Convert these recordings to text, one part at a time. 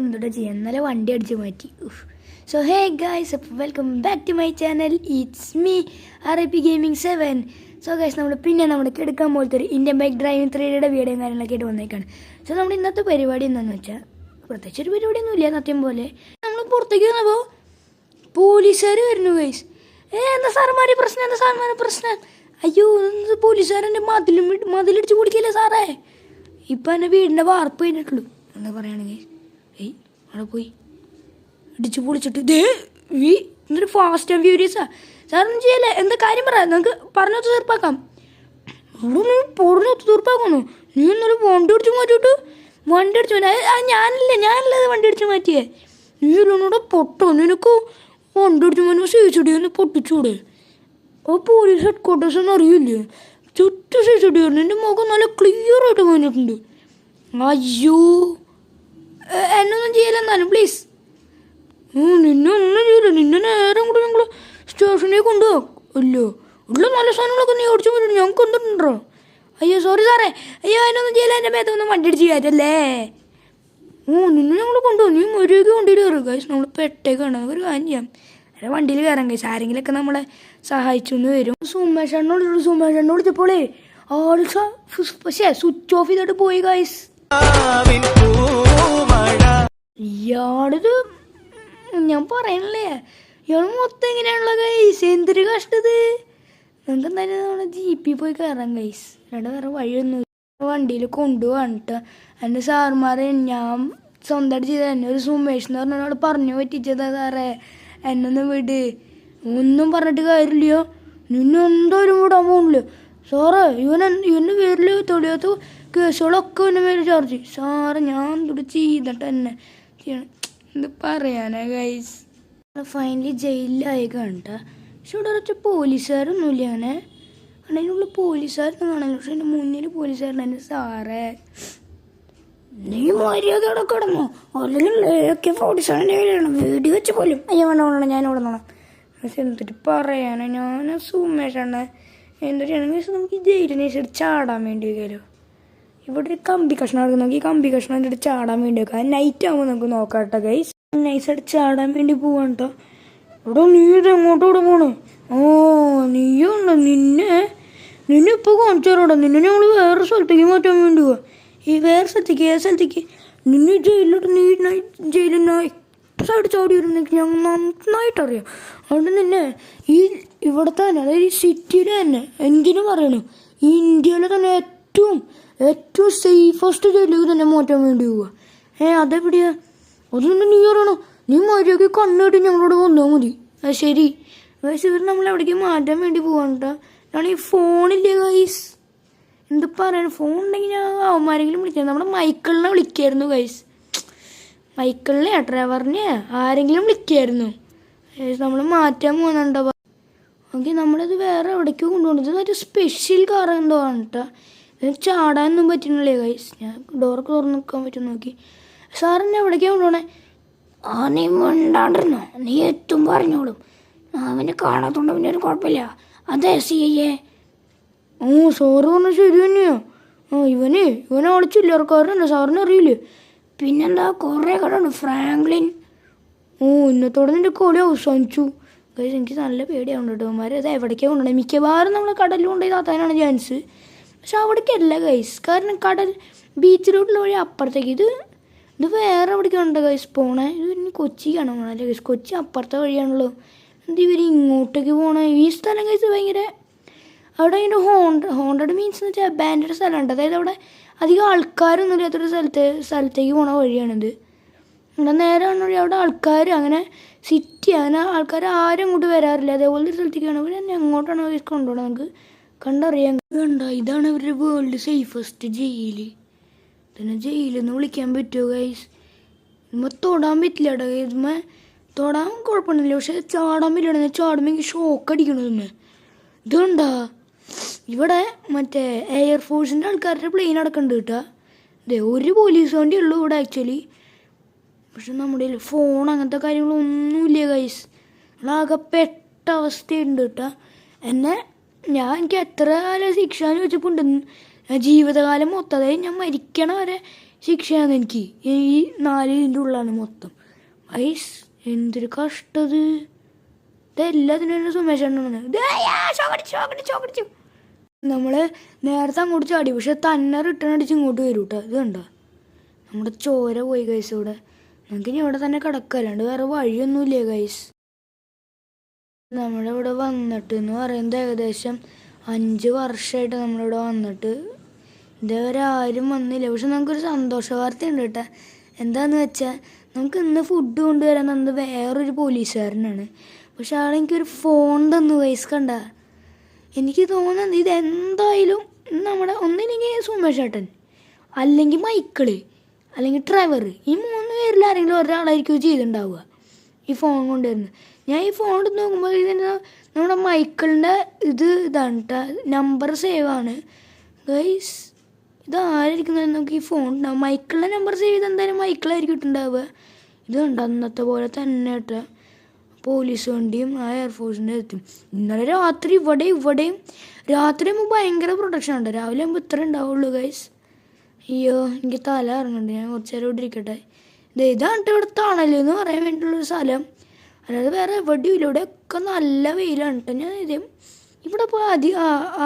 എന്തുട്ടാ ചെയ്യാം, ഇന്നലെ വണ്ടി അടിച്ച് മാറ്റി. So hey guys, welcome back to my channel. It's me RIP Gaming 7. So guys, നമ്മൾ എടുക്കാൻ പോലത്തെ ഒരു ഇന്ത്യൻ ബൈക്ക് ഡ്രൈവിംഗ് 3Dയുടെ വീഡിയോയും കാര്യങ്ങളൊക്കെ ആയിട്ട് വന്നേക്കാണ്. സോ നമ്മുടെ ഇന്നത്തെ പരിപാടി എന്താണെന്ന് വെച്ചാൽ പ്രത്യേകിച്ച് ഒരു പരിപാടിയൊന്നും ഇല്ല. സത്യം പോലെ നമ്മൾ പുറത്തേക്ക് വന്നപ്പോൾ പോലീസുകാർ വരുന്നു ഗൈസ്. എന്താ സാറന്മാർ പ്രശ്നം? അയ്യോ, പോലീസുകാരെൻ്റെ മതിലടിച്ച് പൊടിക്കില്ലേ സാറേ. ഇപ്പം എൻ്റെ വീടിൻ്റെ വാർപ്പ് കഴിഞ്ഞിട്ടുള്ളൂ എന്താ പറയുകയാണെങ്കിൽ. അവിടെ പോയി ഇടിച്ചു പൊളിച്ചിട്ട് എന്നിട്ട് ഫാസ്റ്റ് ആൻഡ് ഫ്യൂരിയസാ. സാറൊന്നും ചെയ്യല്ലേ, എന്താ കാര്യം പറ, നമുക്ക് പറഞ്ഞൊത്ത് തീർപ്പാക്കാം. അവിടെ പറഞ്ഞൊത്ത് തീർപ്പാക്കുന്നു. നീ എന്നാലും വണ്ടി അടിച്ചു മാറ്റിയിട്ട് ഞാനല്ലേ വണ്ടി അടിച്ചു മാറ്റിയേ. നീ എന്നോട് പൊട്ടോ, നിനക്ക് വണ്ടി അടിച്ചു മാറ്റി CCTV ഒന്ന് പൊട്ടിച്ചൂടെ? ആ പോലീസ് ഹെഡ് ക്വാർട്ടേഴ്സ് ഒന്നും അറിയില്ലേ? ചുറ്റും CCTV പറഞ്ഞു. എൻ്റെ മുഖം നല്ല ക്ലിയർ ആയിട്ട് വന്നിട്ടുണ്ട്. അയ്യോ, എന്നൊന്നും ചെയ്യല എന്നാലും പ്ലീസ്. നിന്നെ ഒന്നും ചെയ്യില്ല. നിന്നെ നേരം കൂടെ നിങ്ങൾ സ്റ്റേഷനിൽ കൊണ്ടുപോകാം. അല്ലോ ഉള്ള നല്ല സാധനങ്ങളൊക്കെ നീ ഓടിച്ചു പോയിട്ട് ഞങ്ങൾക്ക് എന്തിട്ടുണ്ടോ? അയ്യോ സോറി സാറേ, അയ്യോ അതിനൊന്നും ചെയ്യില്ല. എൻ്റെ മേത്തൊന്നും വണ്ടി അടിച്ച് കയറ്റല്ലേ. നിന്നെ ഞങ്ങൾ കൊണ്ടുപോകും. നീ മര്യാദയ്ക്ക് വണ്ടിയിൽ കയറും ഗൈസ്. നമ്മൾ പെട്ടേക്കാണ്. ഒരു കാര്യം ചെയ്യാം, അല്ല വണ്ടിയിൽ കയറാം ഗൈസ്. ആരെങ്കിലൊക്കെ നമ്മളെ സഹായിച്ചു എന്ന് വരും. സുമേഷണ്ണോട് വിളിച്ചപ്പോളേ ആൾ പക്ഷേ സ്വിച്ച് ഓഫ് ചെയ്തിട്ട് പോയി ഗൈസ്. ഇയാളത് ഞാൻ പറയണല്ലേ, ഇയാൾ മൊത്തം എങ്ങനെയാണല്ലോ ഗൈസ്. എന്തൊരു കഷ്ടത്. നമുക്ക് എന്തായാലും നമ്മുടെ ജീപ്പിൽ പോയി കയറാം ഗൈസ്. അല്ലാണ്ട് വേറെ വഴിയൊന്നും വണ്ടിയിൽ കൊണ്ടുപോകാനിട്ട് എൻ്റെ സാറുമാരെ ഞാൻ സ്വന്തമായിട്ട് ചെയ്ത എന്നെ ഒരു സുമേഷ് എന്ന് പറഞ്ഞാൽ പറഞ്ഞു പറ്റിച്ചതാ സാറേ. എന്നൊന്ന് വിട്. ഒന്നും പറഞ്ഞിട്ട് കാര്യമില്ലയോ. നിന്നെ എന്തായാലും വിടാൻ പോകണില്ല സാറേ. ഇവൻ്റെ പേരിൽ തെളിയാത്ത കേസുകളൊക്കെ എൻ്റെ പേര് ചാർജ്. സാറ് ഞാൻ ഇവിടെ ചെയ്തിട്ട് തന്നെ ചെയ്യണം. എന്ത് പറയാനാ ഗൈസ്. ഫൈനലി ജയിലിലായി കണ്ട. പക്ഷെ ഇവിടെ കുറച്ച് പോലീസുകാരൊന്നുമില്ല. അങ്ങനെ അതിനുള്ളിൽ പോലീസുകാരൊന്നും കാണില്ല. പക്ഷെ എൻ്റെ മുന്നിൽ പോലീസുകാരൻ സാറേ നീ മര്യാദയോടെ കിടന്നോ, അല്ലെങ്കിൽ വീഡിയോ വെച്ച് പോലും. അയ്യോ വേണ്ട, ഞാൻ ഇവിടെ നോണം. പക്ഷെ എന്തിട്ട് പറയാനാ, ഞാൻ സുമേഷാണ്. എന്തൊരു ചെയ്യണമെങ്കിൽ നമുക്ക് ജയിലിന് ശേഷം ചാടാൻ വേണ്ടി വയ്ക്കാമല്ലോ. ഇവിടെ ഒരു കമ്പി കഷ്ണം എടുക്കും. നമുക്ക് ഈ കമ്പി കഷ്ണം എന്നിട്ട് ചാടാൻ വേണ്ടി വെക്കാം. നൈറ്റ് ആകുമ്പോൾ നമുക്ക് നോക്കാം കേട്ടോ ഗൈസ്. നൈസായിട്ട് ചാടാൻ വേണ്ടി പോവാൻ കേട്ടോ. ഇവിടെ നീ ഇത് എങ്ങോട്ടോടെ പോണു? നീയുണ്ടോ? നിന്നെ ഇപ്പോൾ കാണിച്ചു തരാടോ. നിന്നെ ഞങ്ങൾ വേറെ സ്ഥലത്തേക്ക് മാറ്റാൻ വേണ്ടി പോവാ. ഈ വേറെ സ്ഥലത്തേക്ക് ഏത് സ്ഥലത്തേക്ക്? നിന്നെ ജയിലിലോട്ട് ജയിലിനായി സൈഡ് ചാടി വരുന്നെങ്കിൽ ഞങ്ങൾ നന്നായിട്ടറിയാം. അതുകൊണ്ട് നിന്നെ ഈ ഇവിടെ തന്നെ, അതായത് ഈ സിറ്റിയിൽ തന്നെ എന്തിനു പറയണു, ഈ ഇന്ത്യയിലെ തന്നെ ഏറ്റവും സേഫസ്റ്റ് ജയിലിലേക്ക് തന്നെ മാറ്റാൻ വേണ്ടി പോവുക. അതെവിടെയാ? അതൊന്നും നീ അറിയണോ? നീ മര്യാദയ്ക്ക് കണ്ണുകെട്ടി ഞങ്ങളോട് വന്നാൽ മതി. ശരി ഗൈസ്, ഇവർ നമ്മളെവിടേക്ക് മാറ്റാൻ വേണ്ടി പോകാൻ കേട്ടോ. ഞാൻ ഈ ഫോണില്ലേ ഗൈസ്, എന്ത് പറയാൻ, ഫോൺ ഉണ്ടെങ്കിൽ ഞാൻ അവന്മാരെങ്കിലും വിളിക്കാം. നമ്മുടെ മൈക്കിളിനെ വിളിക്കായിരുന്നു ഗൈസ്. മൈക്കിളിനെ ഡ്രൈവറിനെ ആരെങ്കിലും വിളിക്കായിരുന്നു. നമ്മൾ മാറ്റാൻ പോകുന്നുണ്ടോ? ഓക്കെ, നമ്മളത് വേറെ എവിടേക്ക് കൊണ്ടുപോകുന്നത്. ഒരു സ്പെഷ്യൽ കാർ എന്തോ ആണ് കേട്ടോ. ഇതിന് ചാടാനൊന്നും പറ്റുന്നില്ലേ ഗൈസ്. ഞാൻ ഡോറൊക്കെ തുറന്ന് നിൽക്കാൻ പറ്റും നോക്കി. സാറിനെ എവിടേക്കാണ് കൊണ്ടുപോകണേ? നീ മിണ്ടാണ്ടിരുന്നോ, നീ എത്തും പറഞ്ഞോളും. അവനെ കാണാത്തോണ്ട് പിന്നെ ഒരു കുഴപ്പമില്ല. അതെ CA. സാറ് പറഞ്ഞാൽ ശരി തന്നെയോ. ഇവനെ ആള് ചില്ലറക്കാരനല്ലേ, സാറിന് അറിയില്ലേ? പിന്നെന്താ കുറേ കടയുണ്ട്. ഫ്രാങ്ക്ലിൻ. ഇന്നത്തോടെ നിൻ്റെ കളി അവസാനിച്ചു ഗൈസ്. എനിക്ക് നല്ല പേടിയാവുണ്ട് കേട്ടോ. അവന്മാർ അത് എവിടേക്കാണ് കൊണ്ടുപോകണേ. മിക്കവാറും നമ്മൾ കടലിൽ കൊണ്ടുപോയി താത്താനാണ് ചാൻസ്. പക്ഷെ അവിടേക്കല്ല ഗൈസ്. കാരണം കടൽ ബീച്ചിലോട്ടുള്ള വഴി അപ്പുറത്തേക്ക്. ഇത് വേറെ എവിടേക്കാണ് ഗൈസ് പോണേ. ഇത് ഇനി കൊച്ചിക്കാണ് പോകണല്ലേ ഗൈസ്. കൊച്ചി അപ്പുറത്തെ വഴിയാണല്ലോ. എന്ത് ഇവർ ഇങ്ങോട്ടേക്ക് പോകണേ? ഈ സ്ഥലം ഗൈസ് ഭയങ്കര, അവിടെ അതിൻ്റെ ഹോണ്ടഡ് മീൻസ് എന്ന് വെച്ചാൽ അബാൻഡഡ് സ്ഥലമുണ്ട്. അതായത് അവിടെ അധികം ആൾക്കാരൊന്നും ഇല്ലാത്തൊരു സ്ഥലത്തേക്ക് പോണ വഴിയാണിത്. അവിടെ നേരെ വഴി, അവിടെ ആൾക്കാർ അങ്ങനെ സിറ്റി അങ്ങനെ ആൾക്കാർ ആരും അങ്ങോട്ട് വരാറില്ല. അതേപോലത്തെ ഒരു സ്ഥലത്തേക്കാണ്. അവർ തന്നെ അങ്ങോട്ടാണ് കൊണ്ടുപോകണം. നമുക്ക് കണ്ടറിയാം. ഇതാണ് അവരുടെ വേൾഡ് സേഫസ്റ്റ് ജയിൽ. ഇതിനെ ജയിലെന്ന് വിളിക്കാൻ പറ്റുമോ ഗൈസ്? നമ്മൾ തൊടാൻ പറ്റില്ല കേട്ടോ ഗൈസ്. തൊടാൻ കുഴപ്പമൊന്നുമില്ല, പക്ഷെ ചാടാൻ പറ്റില്ല. ചാടുമ്പോൾ എനിക്ക് ഷോക്ക് അടിക്കണത്. ഇതുണ്ടാ ഇവിടെ മറ്റേ എയർഫോഴ്സിൻ്റെ ആൾക്കാരുടെ പ്ലെയിൻ അടക്കമുണ്ട് കേട്ടോ. ഒരു പോലീസ് വണ്ടി ഉള്ളൂ ഇവിടെ ആക്ച്വലി. പക്ഷെ നമ്മുടെ ഫോൺ അങ്ങനത്തെ കാര്യങ്ങളൊന്നുമില്ല ഗൈസ്. നമ്മളാകെ പെട്ട അവസ്ഥയുണ്ട് കേട്ടോ. എനിക്ക് എത്ര കാലം ശിക്ഷ എന്ന് ചോദിച്ചപ്പോൾ ഉണ്ട്. ജീവിതകാലം മൊത്തം, അതായത് ഞാൻ മരിക്കണ വരെ ശിക്ഷയാണ് എനിക്ക്. ഈ 4 ഇതിൻ്റെ ഉള്ളിലാണ് മൊത്തം. ഗൈസ് എന്തൊരു കഷ്ടത്. ഇതെല്ലാത്തിനും സുമേഷണ്ണാണ്. ചോക്കടിച്ചു നമ്മൾ നേരത്തെ അങ്ങോട്ട് ചാടി, പക്ഷെ തന്നെ റിട്ടേൺ അടിച്ച് ഇങ്ങോട്ട് വരും കേട്ടോ. ഇത് കണ്ടോ, നമ്മുടെ ചോര പോയി ഗൈസ്. ഇവിടെ നമുക്കിനി ഇവിടെ തന്നെ കിടക്കുക, അല്ലാണ്ട് വേറെ വഴിയൊന്നുമില്ലേ ഗൈസ്. നമ്മളിവിടെ വന്നിട്ട് എന്ന് പറയുന്നത് ഏകദേശം 5 വർഷമായിട്ട് നമ്മളിവിടെ വന്നിട്ട് ഇതേവരെ ആരും വന്നില്ല. പക്ഷെ നമുക്കൊരു സന്തോഷ വാർത്ത ഉണ്ട് കേട്ടോ. എന്താണെന്ന് വെച്ചാൽ നമുക്ക് ഇന്ന് ഫുഡ് കൊണ്ടുവരാൻ തന്നത് വേറൊരു പോലീസുകാരനാണ്. പക്ഷെ ആളെനിക്കൊരു ഫോൺ തന്നു ഗൈസ്. കണ്ട, എനിക്ക് തോന്നുന്നത് ഇതെന്തായാലും നമ്മുടെ ഒന്നില്ലെങ്കിൽ സുമേഷ് ചേട്ടൻ, അല്ലെങ്കിൽ മൈക്കിള്, അല്ലെങ്കിൽ ഡ്രൈവർ, ഈ 3 പേരിൽ ആരെങ്കിലും ഒരാളായിരിക്കും ചെയ്തിട്ടുണ്ടാവുക ഈ ഫോൺ കൊണ്ടുവരുന്നത്. ഞാൻ ഈ ഫോൺ എടുത്ത് നോക്കുമ്പോൾ ഇതിൻ്റെ നമ്മുടെ മൈക്കിളിൻ്റെ ഇതാണ് കേട്ടോ, നമ്പർ സേവ് ആണ് ഗൈസ്. ഇതാരായിരിക്കുന്നത് നമുക്ക് ഈ ഫോൺ ഉണ്ടാവും. മൈക്കിളിൻ്റെ നമ്പർ സേവ് ചെയ്ത് എന്തായാലും മൈക്കിളായിരിക്കും ഇട്ടുണ്ടാവുക. ഇത് കണ്ടോ, അന്നത്തെ പോലെ തന്നെ കേട്ടോ പോലീസ് വണ്ടിയും ആ എയർഫോഴ്സിൻ്റെ എത്തും. ഇന്നലെ രാത്രി ഇവിടെയും രാത്രി ആകുമ്പോൾ ഭയങ്കര പ്രൊട്ടക്ഷൻ ഉണ്ട്, രാവിലെ ആകുമ്പോൾ ഇത്ര ഉണ്ടാവുള്ളൂ ഗൈസ്. അയ്യോ എനിക്ക് തല ഇറങ്ങുന്നുണ്ട്, ഞാൻ കുറച്ച് നേരം ഇവിടെ ഇരിക്കട്ടെ. ഇതാണ് ഇവിടെ തണലെന്ന് പറയാൻ വേണ്ടിയിട്ടുള്ളൊരു സ്ഥലം, അല്ലാതെ വേറെ എവിടെയും ഇല്ല. ഇവിടെയൊക്കെ നല്ല വെയിലാണ് കേട്ടോ. ഞാൻ ഇവിടെ ഇപ്പോൾ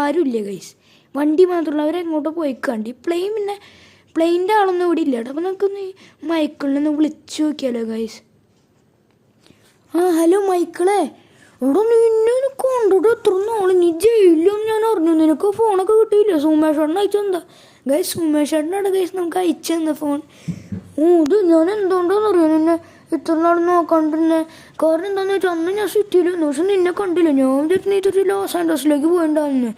ആരുമില്ല ഗൈസ്, വണ്ടി മാത്രമല്ല, അവരെങ്ങോട്ടോ പോയിക്കാണ്ട്. ഈ പ്ലെയിൻ്റെ ആളൊന്നും ഇവിടെ ഇല്ല കേട്ടോ. അപ്പോൾ നമുക്കൊന്ന് മൈക്കിളിനൊന്ന് വിളിച്ചു നോക്കിയാലോ ഗൈസ്. ഹലോ മൈക്കിളെ, ഇവിടെ നിന്നെ കൊണ്ടിട്ട് എത്ര നാളെ നീ ജയിലിലും ഞാൻ അറിഞ്ഞു. നിനക്ക് ഫോണൊക്കെ കിട്ടിയില്ല? സുമേഷേട്ടൻ അയച്ചെന്താ ഗൈസ്? സുമേഷേട്ടനാണ് ഗൈസ് നമുക്ക് അയച്ചു തന്ന ഫോൺ. ഇത് ഞാൻ എന്തുകൊണ്ടാന്ന് അറിയാം നിന്നെ ഇത്ര നാൾ നോക്കാണ്ടിരുന്നെ. കാരണം എന്താണെന്ന് വെച്ചാൽ അന്ന് ഞാൻ സിറ്റിയിലായിരുന്നു, പക്ഷെ നിന്നെ കണ്ടില്ല. ഞാൻ തിരിച്ച് നീ തിരിച്ച് ലോസ് ആൻഡേഴ്സിലേക്ക് പോയിണ്ടായിരുന്നു.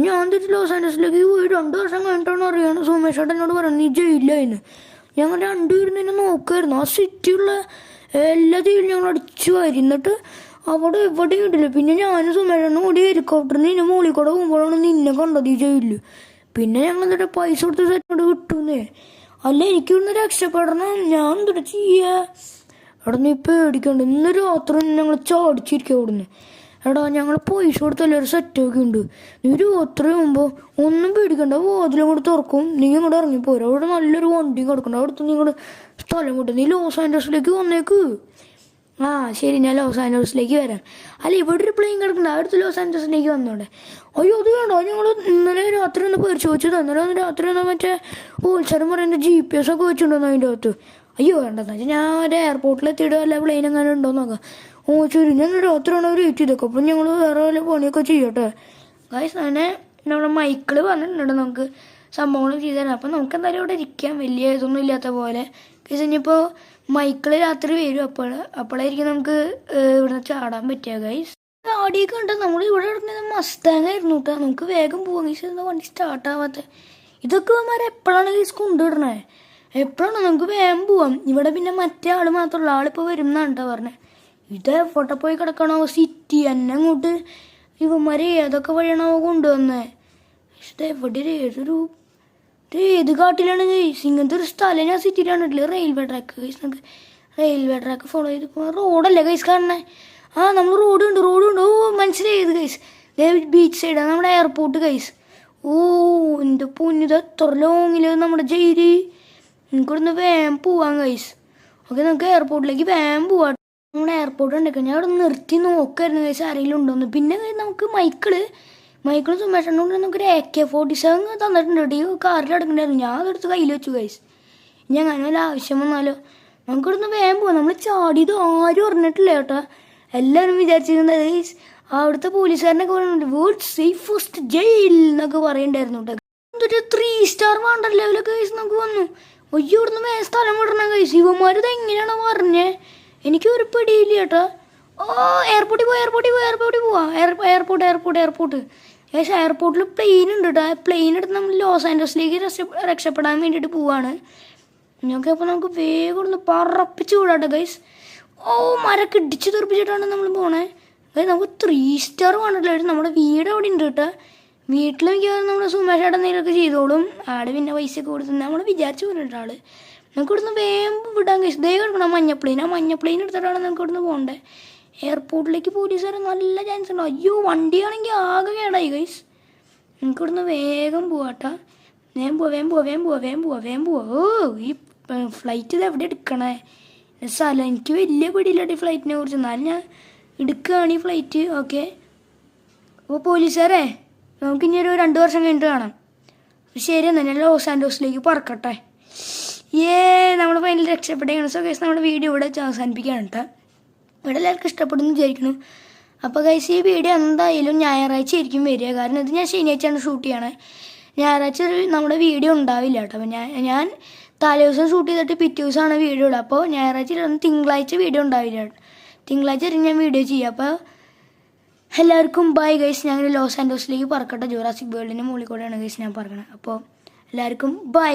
ഞാൻ തിരിച്ച് ലോസ് ആൻഡേഴ്സിലേക്ക് പോയി 2 വർഷം കഴിഞ്ഞിട്ടാണ് അറിയാണ് സുമേഷേട്ടൻ എന്നോട് പറഞ്ഞു നീ ജയിലിലായിരുന്നു. ഞങ്ങൾ 2 പേരും നിന്നെ നോക്കുമായിരുന്നു. ആ സിറ്റിയുള്ള എല്ലാ തീരും ഞങ്ങൾ അടിച്ചു വരുന്നിട്ട് അവിടെ എവിടെയും ഇടില്ല. പിന്നെ ഞാനും സുമേഷനും കൂടി ഹെലികോപ്റ്ററിന് നിന്നെ മുകളിൽ കൂടെ പോകുമ്പോഴാണ് നിന്നെ കണ്ടത് ഈ ജയിലിൽ. പിന്നെ ഞങ്ങൾ എന്നിട്ട് പൈസ കൊടുത്ത് സെറ്റോട് കിട്ടുന്നേ. അല്ല എനിക്ക് ഇവിടുന്ന് രക്ഷപ്പെടണം, ഞാൻ എന്തിട്ട് ചെയ്യുക? എടാ നീ പേടിക്കണ്ട, ഇന്ന് രാത്രി ഞങ്ങൾ ചാടിച്ചിരിക്കുക ഇവിടുന്ന്. എടാ ഞങ്ങൾ പൈസ കൊടുത്തല്ലേ ഒരു സെറ്റൊക്കെ ഉണ്ട്. നീ രാത്രി ആകുമ്പോൾ ഒന്നും പേടിക്കണ്ട, വാതിലും കൂടെ തുറക്കും, നീ ഇങ്ങോട്ട് ഇറങ്ങിപ്പോരാ. അവിടെ നല്ലൊരു വണ്ടിയും കിടക്കണ്ട, അവിടുത്തെ നിങ്ങളുടെ സ്ഥലം കിട്ടും. നീ ലോസ് ആൻഡേഴ്സിലേക്ക് വന്നേക്ക്. ശരി, ഞാൻ ലോസ് ആൻഡേഴ്സിലേക്ക് വരാം. അല്ല ഇവിടെ ഒരു പ്ലെയിൻ കിടക്കണ്ട, അടുത്ത് ലോസ് ആൻഡേഴ്സിലേക്ക് വന്നോടെ. അയ്യോ അത് വേണ്ട, ഞങ്ങൾ ഇന്നലെ രാത്രി ഒന്ന് പരിശോധിച്ചത്. ഇന്നലെ രാത്രി ഒന്ന് മറ്റേ ഹോൾസെയിലും പറയുന്നത് GPS ഒക്കെ വെച്ചിട്ടുണ്ടോ അതിൻ്റെ അകത്ത്. അയ്യോ വേണ്ടെന്ന് വെച്ചാൽ ഞാൻ ഒരു എയർപോർട്ടിലെത്തിയിട്ട് വല്ല പ്ലെയിൻ എങ്ങനെ ഉണ്ടോ നോക്കാം. ശരി, ഞാൻ രാത്രിയാണ് അവർ വെയിറ്റ് ചെയ്തേക്കും. അപ്പം ഞങ്ങൾ വേറെ വല്ല പണിയൊക്കെ ചെയ്യട്ടെ ഗൈസ്. അങ്ങനെ നമ്മുടെ മൈക്കിള് പറഞ്ഞിട്ടുണ്ട് നമുക്ക് സംഭവങ്ങൾ ചെയ്തു തരാം. അപ്പം നമുക്ക് എന്തായാലും ഇവിടെ ഇരിക്കാം, വലിയ ഇതൊന്നും ഇല്ലാത്ത പോലെ. ഗൈസ് ഇനിയിപ്പോൾ മൈക്കിള് രാത്രി വരും, അപ്പോഴായിരിക്കും നമുക്ക് ഇവിടെ ചാടാൻ പറ്റുക ഗൈസ്. ആടിയൊക്കെ ഉണ്ട്. നമ്മൾ ഇവിടെ ഇടുന്നത് മസ്താങ്ങായിരുന്നു കേട്ടോ. നമുക്ക് വേഗം പോകാം ഗൈസ്. എന്താ വണ്ടി സ്റ്റാർട്ടാവാത്ത ഇതൊക്കെ എപ്പോഴാണ് ഗൈസ് കൊണ്ടുവിടണേ? എപ്പോഴാണ്? നമുക്ക് വേഗം പോവാം. ഇവിടെ പിന്നെ മറ്റേ ആൾ മാത്രമുള്ള ആളിപ്പോൾ വരും എന്നാണ് കേട്ടോ പറഞ്ഞത്. ഇത് എവിടെ പോയി കിടക്കണോ സിറ്റി എന്നെ അങ്ങോട്ട് ഇവന്മാരെ ഏതൊക്കെ വഴിയാണോ കൊണ്ടുവന്നത്? ഇത് എവിടെ ഏത് കാട്ടിലാണ് ഗൈസ്? ഇങ്ങനത്തെ ഒരു സ്ഥലം ഞാൻ സിറ്റിയിലാണ് ഇട്ടില്ല. റെയിൽവേ ട്രാക്ക് ഗൈസ്, നമുക്ക് റെയിൽവേ ട്രാക്ക് ഫോളോ ചെയ്ത് പോകാം. റോഡല്ലേ ഗൈസ് കാണണേ? നമ്മൾ റോഡുണ്ട്. ഓ മനസ്സിലായത് ഗൈസ്, ബീച്ച് സൈഡാണ് നമ്മുടെ എയർപോർട്ട് ഗൈസ്. എൻ്റെ പൊന്നിത് എത്ര ലോങ്ങിൽ നമ്മുടെ ജയില്. നമുക്കിവിടുന്ന് വേഗം പോവാം ഗൈസ്. ഓക്കെ, നമുക്ക് എയർപോർട്ടിലേക്ക് വേഗം പോവാം. നമ്മുടെ എയർപോർട്ട് ഉണ്ടെങ്കിൽ ഞാൻ അവിടെ നിർത്തി നോക്കായിരുന്നു ഗൈസ് ആരെങ്കിലും ഉണ്ടോന്ന്. പിന്നെ നമുക്ക് മൈക്കിളും സുമേഷനും നമുക്കൊരു AK-47 തന്നിട്ടുണ്ട്. ഈ കാറിൽ എടുക്കണ്ടായിരുന്നു, ഞാൻ അതെടുത്ത് കയ്യിൽ വെച്ചു ഗൈസ്. ഇനി അങ്ങനെ വല്ല ആവശ്യം വന്നാലോ? നമുക്കിവിടുന്ന് വേഗം പോവാം. നമ്മൾ ചാടിയത് ആരും അറിഞ്ഞിട്ടില്ല കേട്ടോ. എല്ലാവരും വിചാരിച്ചിരുന്നത് ഗൈസ് അവിടുത്തെ പോലീസുകാരനൊക്കെ പറയുന്നുണ്ട് വേൾഡ് സേഫസ്റ്റ് ജയിൽ എന്നൊക്കെ പറയണ്ടായിരുന്നു കേട്ടോ. എന്തൊരു 3 സ്റ്റാർ വാണ്ടർ ലെവലൊക്കെ ഗൈസ് നമുക്ക് വന്നു. അയ്യോ ഇവിടുന്ന് വേറെ സ്ഥലം വിടണം ഗൈസ്. ഇവന്മാരിത് എങ്ങനെയാണോ പറഞ്ഞേ? എനിക്ക് ഒരു പിടിയില്ല കേട്ടോ. എയർപോർട്ടിൽ പോവാം. എയർപോർട്ട് ഗൈസ്, എയർപോർട്ടിൽ പ്ലെയിൻ ഉണ്ട് കേട്ടോ. പ്ലെയിൻ എടുത്ത് നമ്മൾ ലോസ് ആൻഡേഴ്സിലേക്ക് രക്ഷപ്പെടാൻ വേണ്ടിയിട്ട് പോവാണ്. അപ്പോൾ നമുക്ക് വേഗം ഒന്ന് പറപ്പിച്ച് വിടാട്ടെ ഗൈസ്. മരൊക്കെ ഇടിച്ച് തെറിപ്പിച്ചിട്ടാണ് നമ്മൾ പോണേ ഗൈസ്. നമുക്ക് 3 സ്റ്റാർ വേണ്ടല്ലോ. നമ്മുടെ വീട് അവിടെ ഉണ്ട് കേട്ടോ. വീട്ടിൽ മിക്കവാറും നമ്മുടെ സുമേഷേട്ടൻ എന്തെങ്കിലുമൊക്കെ ചെയ്തോളും. ആടെ പിന്നെ പൈസയൊക്കെ കൊടുത്ത് നമ്മൾ വിചാരിച്ചു പോയിട്ട് ആള്. നമുക്ക് ഇവിടുന്ന് വേഗം വിടാൻ ഗൈസ്. ദൈവം എടുക്കണം മഞ്ഞ പ്ലെയിൻ എടുത്തിട്ടാണ് നമുക്ക് ഇവിടുന്ന് പോകേണ്ടത്. എയർപോർട്ടിലേക്ക് പോലീസുകാർ നല്ല ചാൻസ് ഉണ്ടോ? അയ്യോ വണ്ടിയാണെങ്കിൽ ആകെ കേടായി ഗൈസ്. നമുക്ക് ഇവിടുന്ന് വേഗം പോവാട്ടാ. വേഗം പോവാ വേഗം പോവാ വേഗം പോവാ വേഗം പോവാ വേഗം പോവാ. ഓ ഈ ഫ്ലൈറ്റ് ഇത് എവിടെ എടുക്കണേ സ്ഥലം? എനിക്ക് വലിയ പിടിയില്ലാട്ട് ഈ ഫ്ലൈറ്റിനെ കുറിച്ച്. എന്നാലും ഞാൻ എടുക്കുകയാണ് ഈ ഫ്ലൈറ്റ്. ഓക്കെ. അപ്പോൾ പോലീസുകാരെ നമുക്കിനി ഒരു 2 വർഷം കഴിഞ്ഞിട്ട് കാണാം. ശരി എന്നാൽ ഞാൻ ലോസ് ആൻഡോസിലേക്ക് പറക്കട്ടെ. നമ്മൾ ഫൈനൽ രക്ഷപ്പെടുകയാണ്. സോ ഗൈസ് നമ്മുടെ വീഡിയോ ഇവിടെ അവസാനിപ്പിക്കുകയാണ് കേട്ടോ. ഇവിടെ എല്ലാവർക്കും ഇഷ്ടപ്പെടുന്നു വിചാരിക്കുന്നു. അപ്പോൾ ഗൈസ് ഈ വീഡിയോ എന്തായാലും ഞായറാഴ്ച ആയിരിക്കും വരിക. കാരണം ഇത് ഞാൻ ശനിയാഴ്ചയാണ് ഷൂട്ട് ചെയ്യണേ. ഞായറാഴ്ച നമ്മുടെ വീഡിയോ ഉണ്ടാവില്ല കേട്ടോ. അപ്പോൾ ഞാൻ തലേ ദിവസം ഷൂട്ട് ചെയ്തിട്ട് പിറ്റേ ദിവസമാണ് വീഡിയോ ഇടുക. അപ്പോൾ ഞായറാഴ്ച തിങ്കളാഴ്ച വീഡിയോ ഉണ്ടാവില്ല. തിങ്കളാഴ്ച ആയിരിക്കും ഞാൻ വീഡിയോ ചെയ്യുക. അപ്പോൾ എല്ലാവർക്കും ബൈ ഗൈസ്. ഞാൻ ലോസ് ആൻഡോസിലേക്ക് പറക്കട്ടെ. ജുറാസിക് വേൾഡിൻ്റെ മുകളിൽ കൂടെയാണ് ഗൈസ് ഞാൻ പറക്കണത്. അപ്പോൾ എല്ലാവർക്കും ബൈ.